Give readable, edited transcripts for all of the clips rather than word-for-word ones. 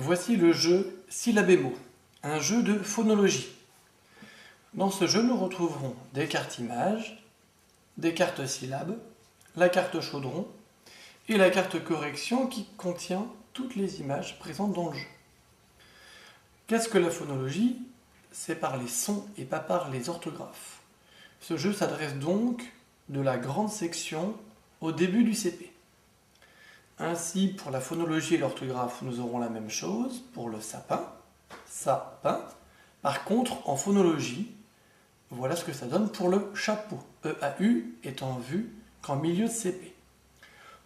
Voici le jeu Syllabémo, un jeu de phonologie. Dans ce jeu, nous retrouverons des cartes images, des cartes syllabes, la carte chaudron et la carte correction qui contient toutes les images présentes dans le jeu. Qu'est-ce que la phonologie? C'est par les sons et pas par les orthographes. Ce jeu s'adresse donc de la grande section au début du CP. Ainsi, pour la phonologie et l'orthographe, nous aurons la même chose pour le sapin, sapin. Par contre, en phonologie, voilà ce que ça donne pour le chapeau. EAU étant vu qu'en milieu de CP.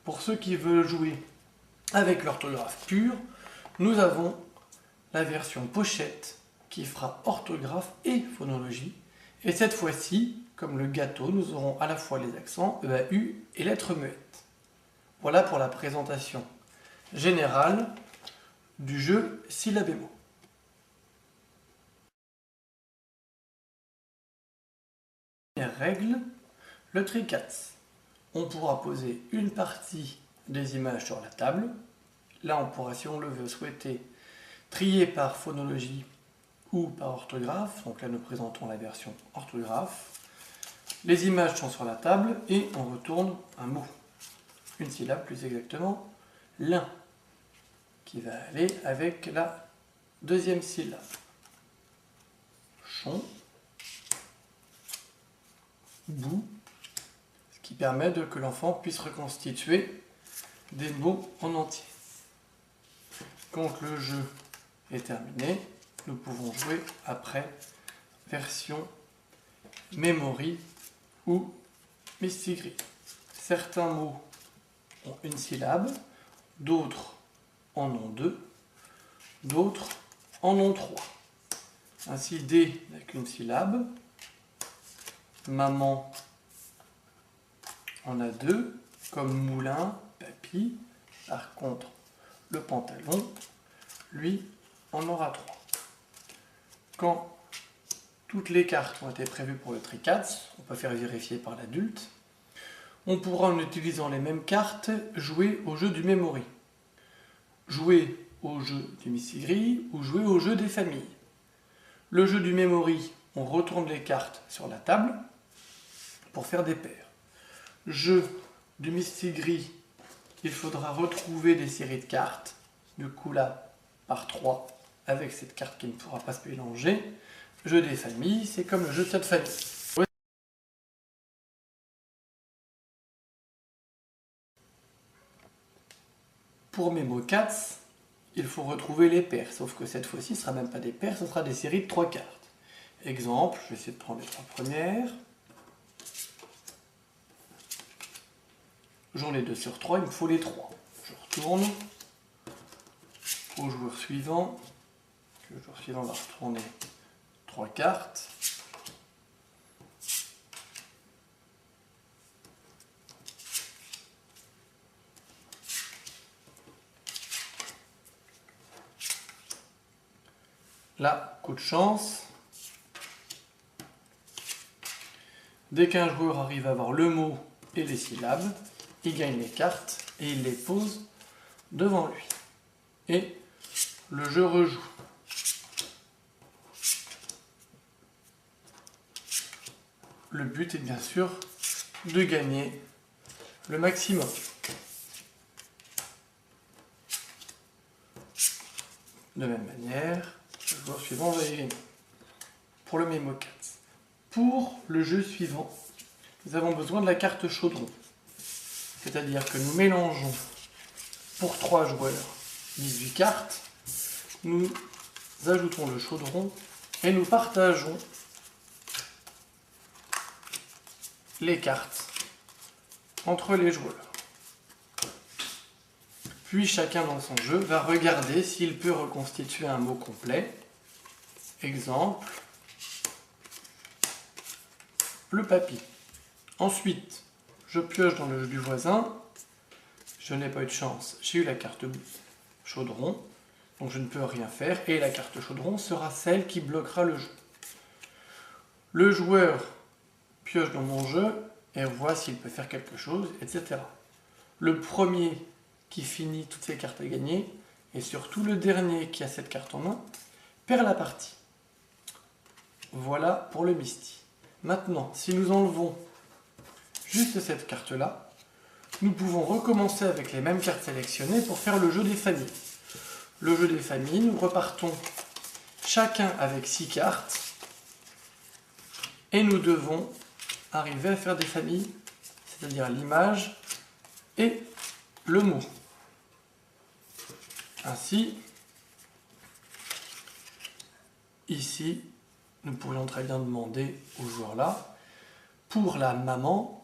Pour ceux qui veulent jouer avec l'orthographe pure, nous avons la version pochette qui fera orthographe et phonologie. Et cette fois-ci, comme le gâteau, nous aurons à la fois les accents, EAU et lettres muettes. Voilà pour la présentation générale du jeu Syllabémo. Première règle, le tricats. On pourra poser une partie des images sur la table. Là, on pourra, si on le veut, souhaiter trier par phonologie ou par orthographe. Donc là, nous présentons la version orthographe. Les images sont sur la table et on retourne un mot. Une syllabe plus exactement, l'un, qui va aller avec la deuxième syllabe. Chon, bout, ce qui permet que l'enfant puisse reconstituer des mots en entier. Quand le jeu est terminé, nous pouvons jouer après version memory ou Mistigri. Certains mots ont une syllabe, d'autres en ont deux, d'autres en ont trois. Ainsi, D n'a qu'une syllabe, maman en a deux, comme moulin, papy. Par contre, le pantalon, lui, en aura trois. Quand toutes les cartes ont été prévues pour le tricats, on peut faire vérifier par l'adulte, on pourra, en utilisant les mêmes cartes, jouer au jeu du memory, jouer au jeu du mistigri ou jouer au jeu des familles. Le jeu du memory, on retourne les cartes sur la table pour faire des paires. Jeu du mistigri, il faudra retrouver des séries de cartes, du coup là, par 3, avec cette carte qui ne pourra pas se mélanger. Jeu des familles, c'est comme le jeu de cette famille. Pour MemoCats, il faut retrouver les paires, sauf que cette fois-ci, ce ne sera même pas des paires, ce sera des séries de 3 cartes. Exemple, je vais essayer de prendre les 3 premières. J'en ai 2 sur 3, il me faut les 3. Je retourne au joueur suivant. Le joueur suivant va retourner 3 cartes. Là, coup de chance. Dès qu'un joueur arrive à avoir le mot et les syllabes, il gagne les cartes et il les pose devant lui. Et le jeu rejoue. Le but est bien sûr de gagner le maximum. De même manière, le joueur suivant va y gagner. Pour le MemoCats. Pour le jeu suivant, nous avons besoin de la carte chaudron. C'est-à-dire que nous mélangeons pour 3 joueurs 18 cartes, nous ajoutons le chaudron et nous partageons les cartes entre les joueurs. Puis chacun dans son jeu va regarder s'il peut reconstituer un mot complet. Exemple, le papy. Ensuite, je pioche dans le jeu du voisin. Je n'ai pas eu de chance, j'ai eu la carte chaudron, donc je ne peux rien faire, et la carte chaudron sera celle qui bloquera le jeu. Le joueur pioche dans mon jeu et voit s'il peut faire quelque chose, etc. Le premier qui finit toutes ses cartes à gagner et surtout le dernier qui a cette carte en main perd la partie. Voilà pour le Misty. Maintenant, si nous enlevons juste cette carte-là, nous pouvons recommencer avec les mêmes cartes sélectionnées pour faire le jeu des familles. Le jeu des familles, nous repartons chacun avec 6 cartes et nous devons arriver à faire des familles, c'est-à-dire l'image et le mot. Ainsi, ici, nous pourrions très bien demander au joueur là, pour la maman,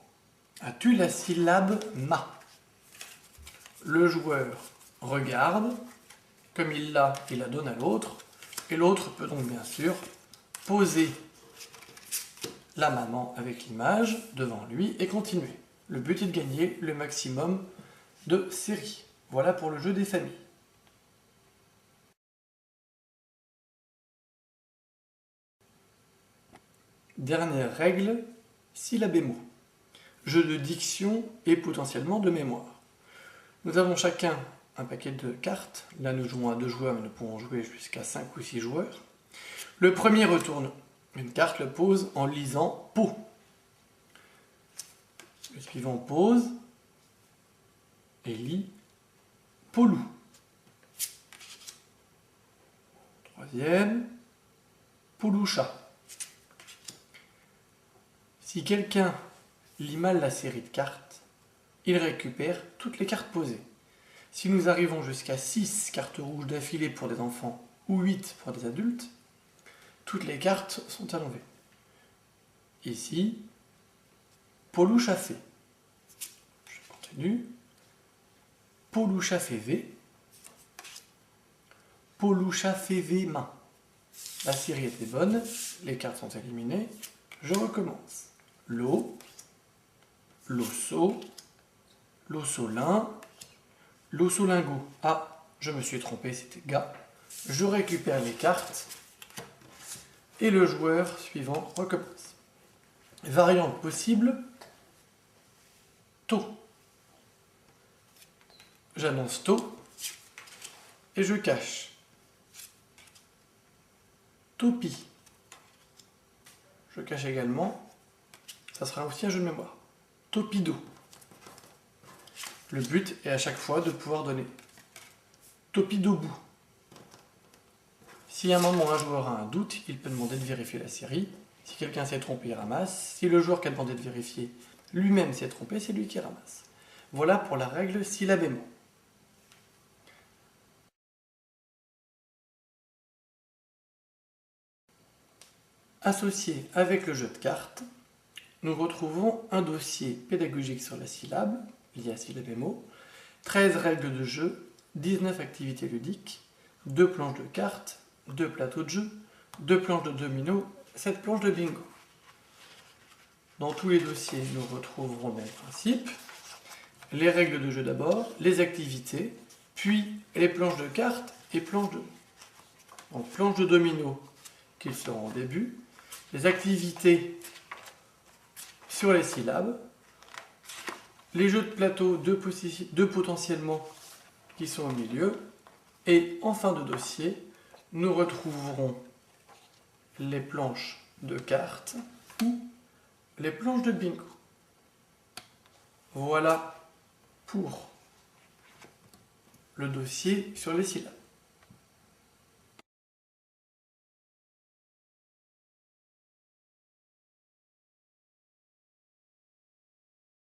as-tu la syllabe ma? Le joueur regarde, comme il la donne à l'autre, et l'autre peut donc bien sûr poser la maman avec l'image devant lui et continuer. Le but est de gagner le maximum de séries. Voilà pour le jeu des familles. Dernière règle, syllabe et mots. Jeu de diction et potentiellement de mémoire. Nous avons chacun un paquet de cartes. Là, nous jouons à 2 joueurs, mais nous pouvons jouer jusqu'à 5 ou 6 joueurs. Le premier retourne une carte, le pose en lisant « pot ». Le suivant pose et lit « polou ». Troisième, « pouloucha ». Si quelqu'un lit mal la série de cartes, il récupère toutes les cartes posées. Si nous arrivons jusqu'à 6 cartes rouges d'affilée pour des enfants ou 8 pour des adultes, toutes les cartes sont à l'envers. Ici, Poloucha fait. Je continue. Poloucha fait V. Poloucha fait V main. La série était bonne, les cartes sont éliminées. Je recommence. L'eau, l'osso, l'ossolin, l'ossolingo. Ah, je me suis trompé, c'était gars. Je récupère les cartes et le joueur suivant recommence. Variante possible, taux. J'annonce taux et je cache. Topi. Je cache également, ça sera aussi un jeu de mémoire. Topido. Le but est à chaque fois de pouvoir donner Topidobou. Si à un moment un joueur a un doute, il peut demander de vérifier la série. Si quelqu'un s'est trompé, il ramasse. Si le joueur qui a demandé de vérifier lui-même s'est trompé, c'est lui qui ramasse. Voilà pour la règle syllabe et mot. Associé avec le jeu de cartes, nous retrouvons un dossier pédagogique sur la syllabe, lié à syllabe et mot, 13 règles de jeu, 19 activités ludiques, 2 planches de cartes, 2 plateaux de jeu, 2 planches de domino, 7 planches de bingo. Dans tous les dossiers, nous retrouverons le même principe. Les règles de jeu d'abord, les activités, puis les planches de cartes et planches de jeu. Donc planches de domino qui seront au début, les activités sur les syllabes, les jeux de plateau, deux potentiellement qui sont au milieu, et en fin de dossier, nous retrouverons les planches de cartes ou les planches de bingo. Voilà pour le dossier sur les syllabes.